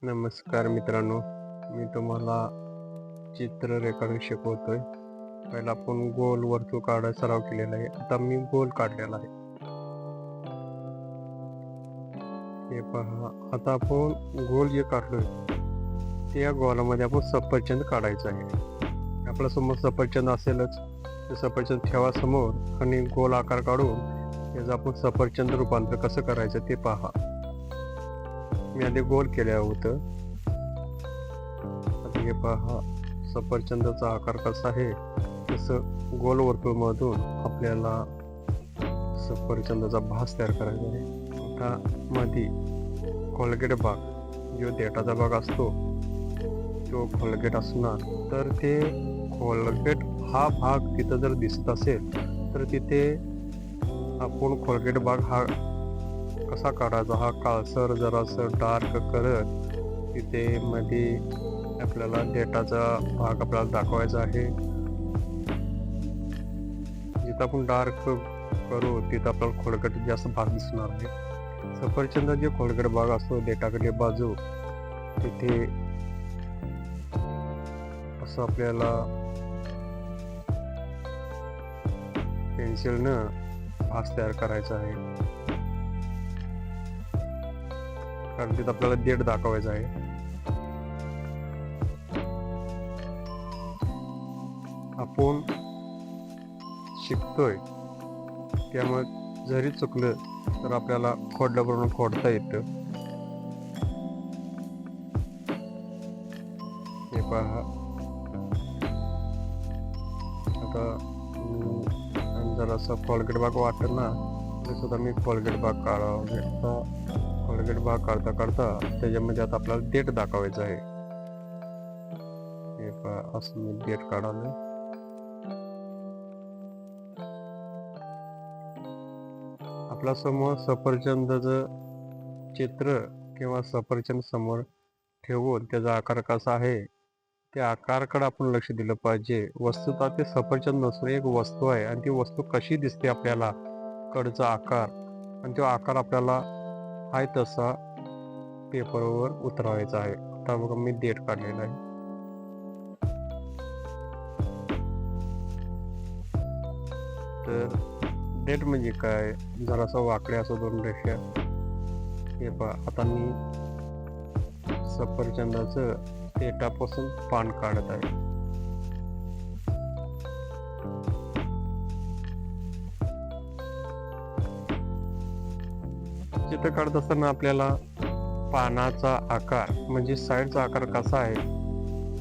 नमस्कार मित्रांनो, मी तुम्हाला चित्र रेखाटून शिकवतोय. पहिला आपण गोल वर्तुळ काढायचा सराव केलेला आहे. आता मी गोल काढलेला आहे. हे पहा, आता आपण गोल जे काढलोय त्या गोलामध्ये आपण सफरचंद काढायचं आहे. आपल्या समोर सफरचंद असेलच, ते सफरचंद ठेवा समोर आणि गोल आकार काढून त्याचं आपण सफरचंद रूपांतर कसं करायचं ते पहा. मी आधी गोल केलं होतं. आता हे पहा, सफरचंदाचा आकार कसा आहे तसं गोल वर्तुळमधून आपल्याला सफरचंदाचा भास तयार करायचा आहे. आता मध्ये खोलगट भाग जो देठाचा भाग असतो तो खोलगट असणार, तर ते खोलगट हा भाग तिथं जर दिसत असेल तर तिथे आपण खोलगट भाग हा कसा काढायचा, हा काळसर जरासं डार्क करत तिथे मध्ये आपल्याला देठाचा भाग आपल्याला दाखवायचा आहे. जिथं आपण डार्क करू तिथं आपल्याला खोलगट जास्त भाग दिसणार आहे. सफरचंदाचा जे खोलगट भाग असतो देठाकडे बाजू, तिथे असं आपल्याला पेन्सिलनं भास तयार करायचा आहे. कारण तिथं आपल्याला देठ दाखवायचा आहे. आपण शिकतोय त्यामुळे जरी चुकलं तर आपल्याला खोडल्याबरोबर खोडता येतं. हे पहा, आता जरासा खोलगट भाग वाटत ना ते सुद्धा मी खोलगट भाग काढावा. खोलगट भाग काढता काढता त्याच्यामध्ये आता आपल्याला देठ दाखवायचं आहे. हे पहा, असं मी देठ काढावं. आपल्या समोर सफरचंदाचं चित्र किंवा सफरचंद समोर ठेवून त्याचा आकार कसा आहे त्या आकाराकडे आपण लक्ष दिलं पाहिजे. वस्तुतः ते सफरचंद नसून एक वस्तू आहे आणि ती वस्तू कशी दिसते आपल्याला, कडचा आकार, आणि तो आकार आपल्याला आहे तसा पेपरवर उतरवायचा आहे. आता बघा मी देठ काढलेला आहे. तर देठ म्हणजे काय, जरासा वाकडे असं दोन रेषा. हे पहा, आता मी सफरचंदाचं देठापासून पान काढत आहे. चित्र काढत असताना आपल्याला पानाचा आकार म्हणजे साईडचा आकार कसा आहे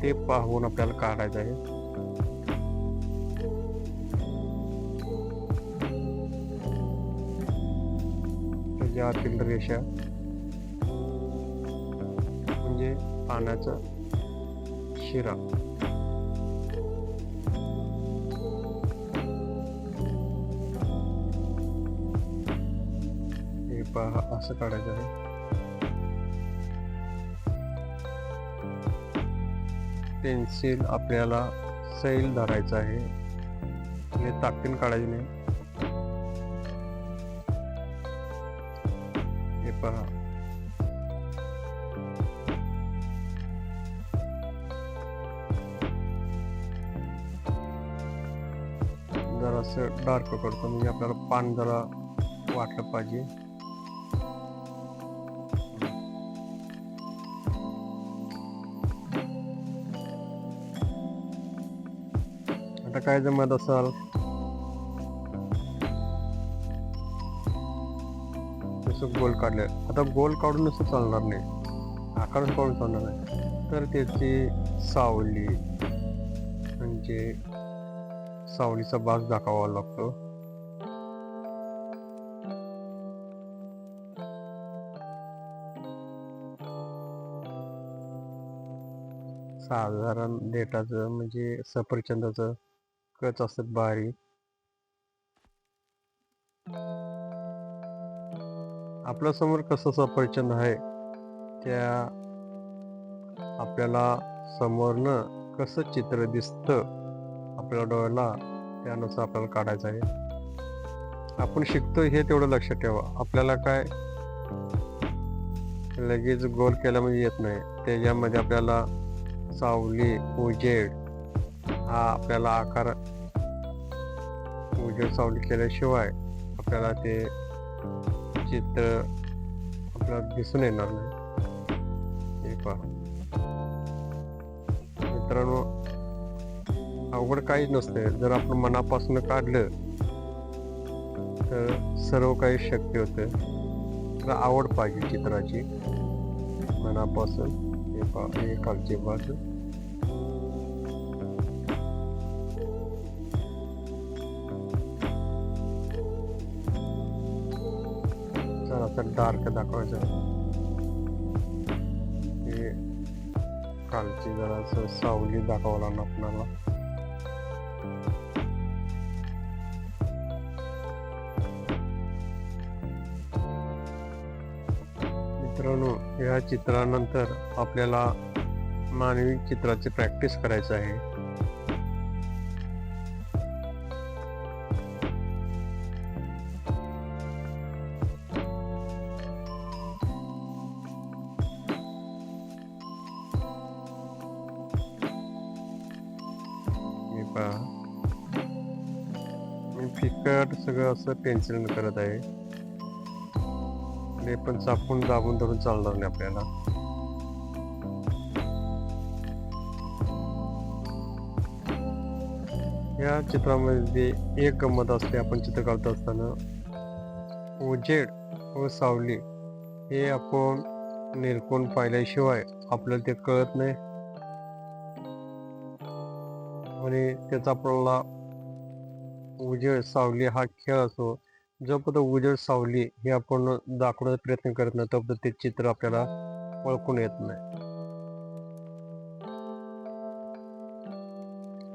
ते पाहून आपल्याला काढायचं आहे. त्याच्या आतील रेषा म्हणजे पानाचा शिरा. हे पहा, असं काढायचं आहे. पेन्सिल आपल्याला सैल धरायचं आहे आणि ताकदीने काढायची नाही. हे पहा, जरासं डार्क करतो म्हणजे आपल्याला पान जरा वाटलं पाहिजे. आता काय जमत असाल तसं गोल काढले. आता गोल काढून नुसतं चालणार नाही, आकार काढून चालणार नाही, तर त्याची सावली म्हणजे सावलीचा भाग दाखवावा लागतो. साधारण देठाचं म्हणजे सफरचंदाचं कच असतात बारीक. आपल्या समोर कसं सफरचंद आहे त्या आपल्याला समोरनं कसं चित्र दिसतं आपल्या डोळ्याला त्यानुसार आपल्याला काढायचं आहे. आपण शिकतोय हे तेवढं लक्षात ठेवा. आपल्याला काय लगेच गोल केला म्हणजे येत नाही. त्याच्यामध्ये आपल्याला सावली, उजेड हा आपल्याला आकार उजेड सावली केल्याशिवाय आपल्याला ते चित्र आपल्याला दिसून येणार नाही. हे पहा मित्रांनो, अवघड काहीच नसते. जर आपण मनापासून काढलं तर सर्व काही शक्य होते. तर आवड पाहिजे चित्राची मनापासून. हे पहा, हे खालची बाजू. चला तर डार्क दाखवायचं. हे खालची जरा सावली दाखवावं लागणार आपल्याला. मित्रांनो, या चित्रानंतर आपल्याला मानवी चित्राची प्रॅक्टिस करायची आहे. हे पहा, मी फिकट सगळं असं पेन्सिल करत आहे. हे पण चापून दाबून धरून चालणार नाही आपल्याला. या चित्रामध्ये एक गंमत असते. आपण चित्र काढत असताना उजेड व सावली हे आपण निरखून पाहिल्याशिवाय आपल्याला ते कळत नाही आणि त्याचा आपल्याला उजेड सावली हा खेळ असतो. जोपर्यंत उजेड सावली हे आपण दाखवण्याचा प्रयत्न करत नाही तोपर्यंत ते चित्र आपल्याला ओळखून येत नाही.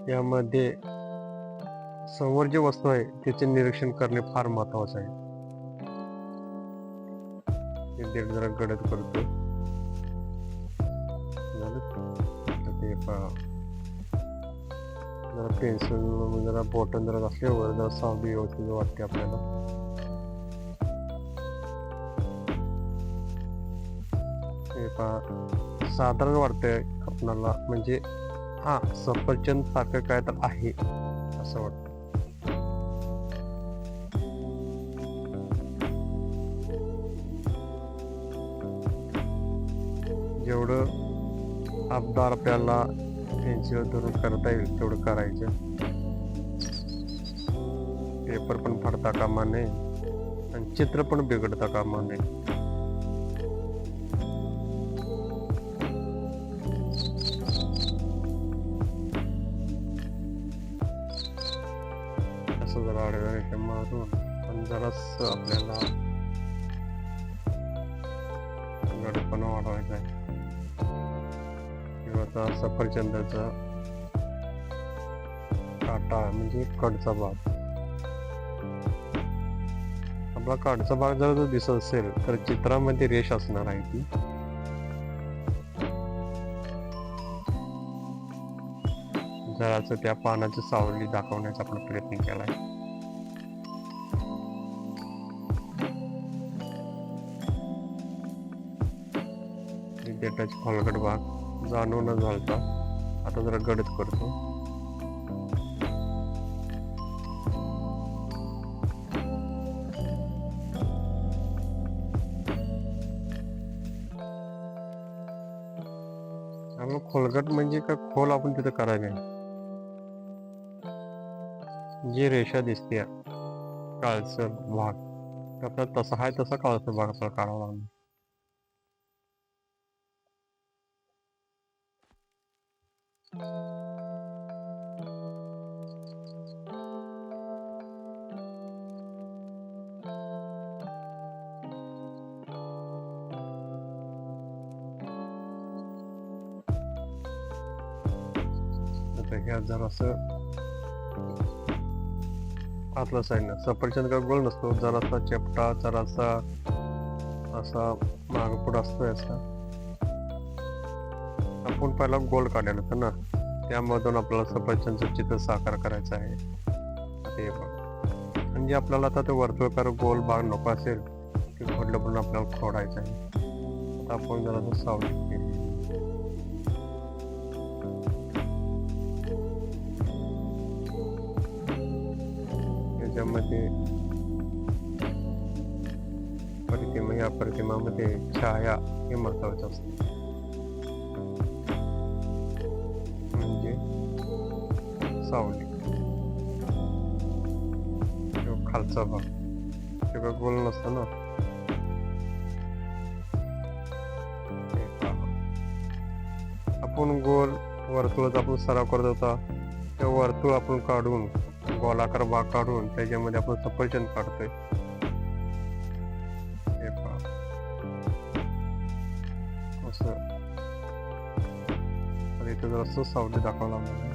यामध्ये समोर जे वस्तू आहे त्याचे निरीक्षण करणे फार महत्वाचे आहे. हे जरा गडद करतो. ते पहा, जरा पेन्सिल जरा बॉटन जरा असल्यावर जरा सावली व्यवस्थित वाटते आपल्याला. हे पहा, साधारण वाटतंय आपल्याला, म्हणजे हा सफरचंद सारखं काय तर आहे असं वाटतं. जेवढं अबदार आपल्याला पेन्सिल धरून करता येईल तेवढं करायचं. पेपर पण फाडता कामा नये आणि चित्र पण बिघडता कामा नये. असं जरा आडव्या रेषा मारून पण जरास आपल्याला गडपणा वाढवायचा आहे. किंवा सफरचंदाचा काटा म्हणजे कडचा भाग. आपला काडचा भाग जर दिसत असेल तर चित्रामध्ये रेष असणार आहे ती. जराच त्या पानाची सावली दाखवण्याचा आपण प्रयत्न केलाय. डेटाची खोलगट भाग जाणून न झालता आता जरा गडद करतो. आपण खोलगट म्हणजे का खोल आपण तिथं करायला जी रेषा दिसते काळसर भाग आपल्याला तसा आहे तसा काळसर भाग आपल्याला काढावा लागणार. आता ह्या जरासं आतला साईडनं सफरचंद का गोल नसतो, जरासा चपटा जरासा असा मागपुढं असतोय असा. आपण पहिला गोल काढायला होतं ना, त्यामधून आपल्याला सफरचंदचं चित्र साकार करायचं आहे. ते बघ, म्हणजे आपल्याला आता ते वर्तुळाकार गोल भाग नको असेल ते घडलं पण आपल्याला खोडायचं आहे. आता आपण जरा सावली केली. त्याच्यामध्ये प्रतिमा, या प्रतिमामध्ये छाया हे महत्वाचं असते. म्हणजे सावली खालचा भाग तेव्हा गोल नसतं ना. आपण गोल वर्तुळाचा आपण सराव करत होता, त्या वर्तुळ आपण काढून गोलाकार भाग काढून त्याच्यामध्ये आपण सफरचंद काढतोय. हे पहा असं. तर इथं जर असं सावली दाखवला मला.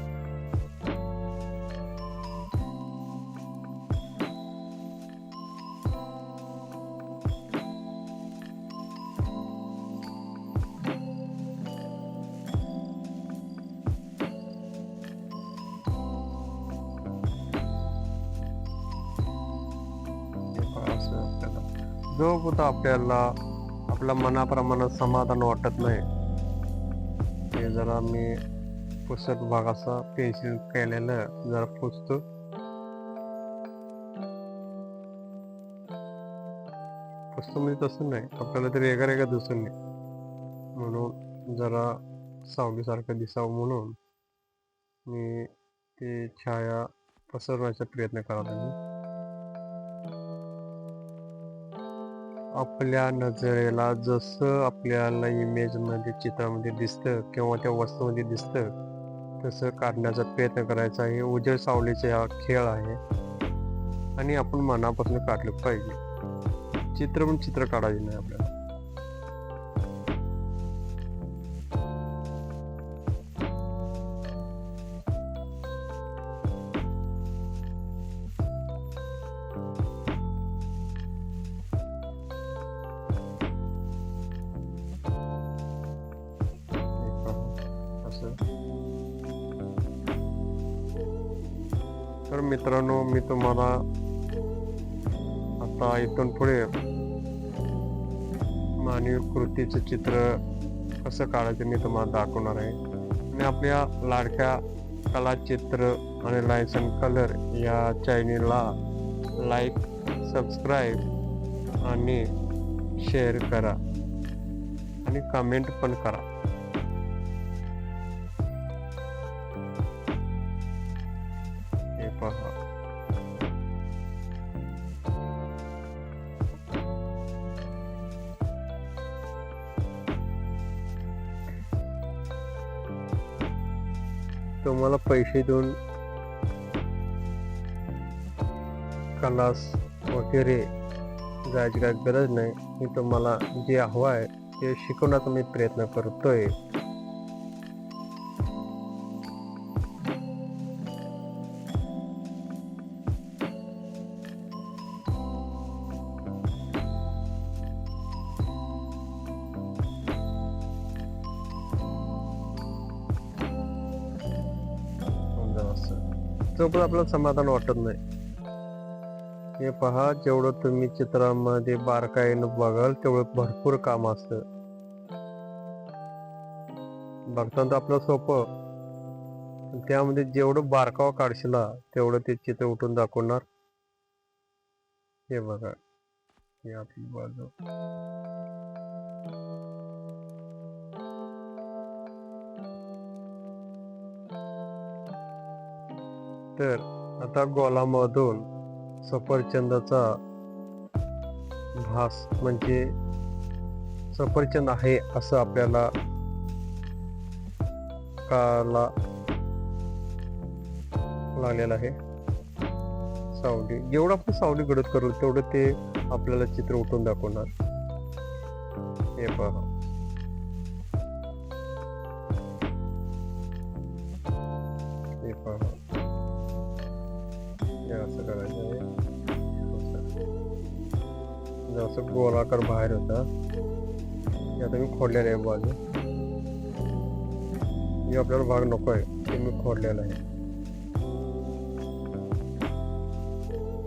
जोपर्यंत आपल्याला आपल्या मनाप्रमाणे समाधान वाटत नाही, ते जरा मी पुसत भाग असा पेन्सिल केलेलं जरा पुसतो. म्हणजे तसं नाही, आपल्याला ते वेगळं वेगळं दिसून नाही, म्हणून जरा सावलीसारखं दिसावं म्हणून मी ते छाया पसरवण्याचा प्रयत्न करत आहे. आपल्या नजरेला जसं आपल्याला इमेज मध्ये, चित्रामध्ये दिसतं किंवा त्या वस्तूमध्ये दिसतं तसं काढण्याचा प्रयत्न करायचा आहे. उजेड सावलीचा हा खेळ आहे आणि आपण मनापासून काढलं पाहिजे. चित्र पण चित्र काढायचे नाही आपल्याला. तर मित्रांनो, मी तुम्हाला आता इथून पुढे मानवी कृतीचं चित्र कसं काढायचं मी तुम्हाला दाखवणार आहे. आणि आपल्या लाडक्या कलाचित्र आणि लायसन कलर या चॅनेलला लाईक, सबस्क्राईब आणि शेअर करा आणि कमेंट पण करा. हे पहा, तुम्हाला पैसे देऊन क्लास वगैरे जायची काही गरज नाही. मी तुम्हाला जे हवं आहे ते शिकवण्याचा मी प्रयत्न करतोय. जोपर्यंत आपल्याला समाधान वाटत नाही. हे पहा, जेवढं तुम्ही चित्रामध्ये बारकाईनं बघाल तेवढं भरपूर काम असतं. बघताना आपलं सोपं, त्यामध्ये जेवढं बारकावा काढशिला तेवढं ते चित्र उठून दाखवणार. हे बघा, ही आपली बाजू. तर आता गोलामधून सफरचंदाचा भास म्हणजे सफरचंद आहे असं आपल्याला कळायला लागलेलं आहे. सावली, जेवढं आपण सावली गडद करू तेवढं ते आपल्याला चित्र उठून दाखवणार. हे पहा, हे पहा, हे असं करायचं आहे. जसं गोलाकार बाहेर होता हे आता मी खोडलेलं आहे बाजू. हे आपल्याला भाग नको आहे ते मी खोडलेलं आहे.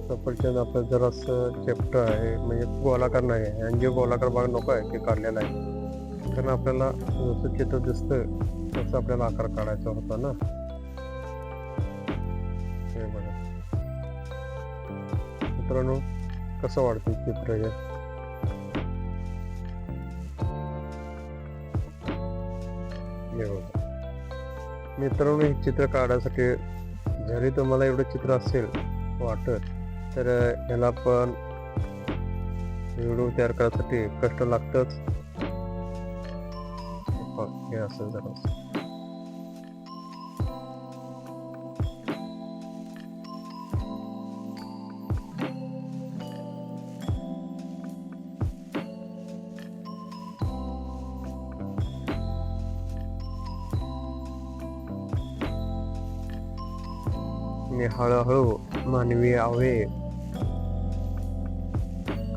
सफरचंद आपलं जरासं चेपटं आहे, म्हणजे गोलाकार नाही आहे, आणि जे गोलाकार भाग नको आहे ते काढलेला आहे. कारण आपल्याला जसं चित्र दिसतं तसं आपल्याला आकार काढायचा होता ना. हे बघा मित्रांनो, कसं वाटतं चित्र हे. हे बघा मित्रांनो, हे चित्र काढायसाठी जरी तुम्हाला एवढं चित्र असेल वाटत तर याला पण व्हिडिओ तयार करायसाठी कष्ट लागतच. हे असं जरा मी हळूहळू मानवी अवयव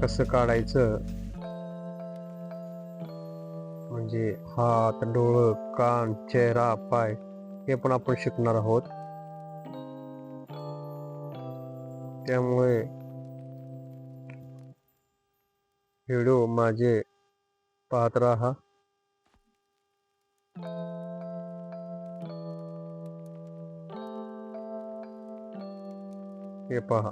कसं काढायचं, म्हणजे हात, डोळं, कान, चेहरा, पाय हे पण आपण शिकणार आहोत. त्यामुळे व्हिडिओ माझे पाहत राहा. हे पहा,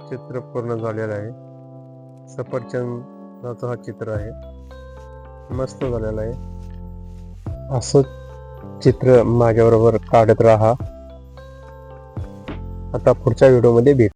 चित्र पूर्ण झालेलं आहे. सफरचंदाचं हा चित्र आहे, मस्त झालेलं आहे. असं चित्र माझ्याबरोबर काढत राहा. आता पुढच्या व्हिडिओमध्ये भेटू.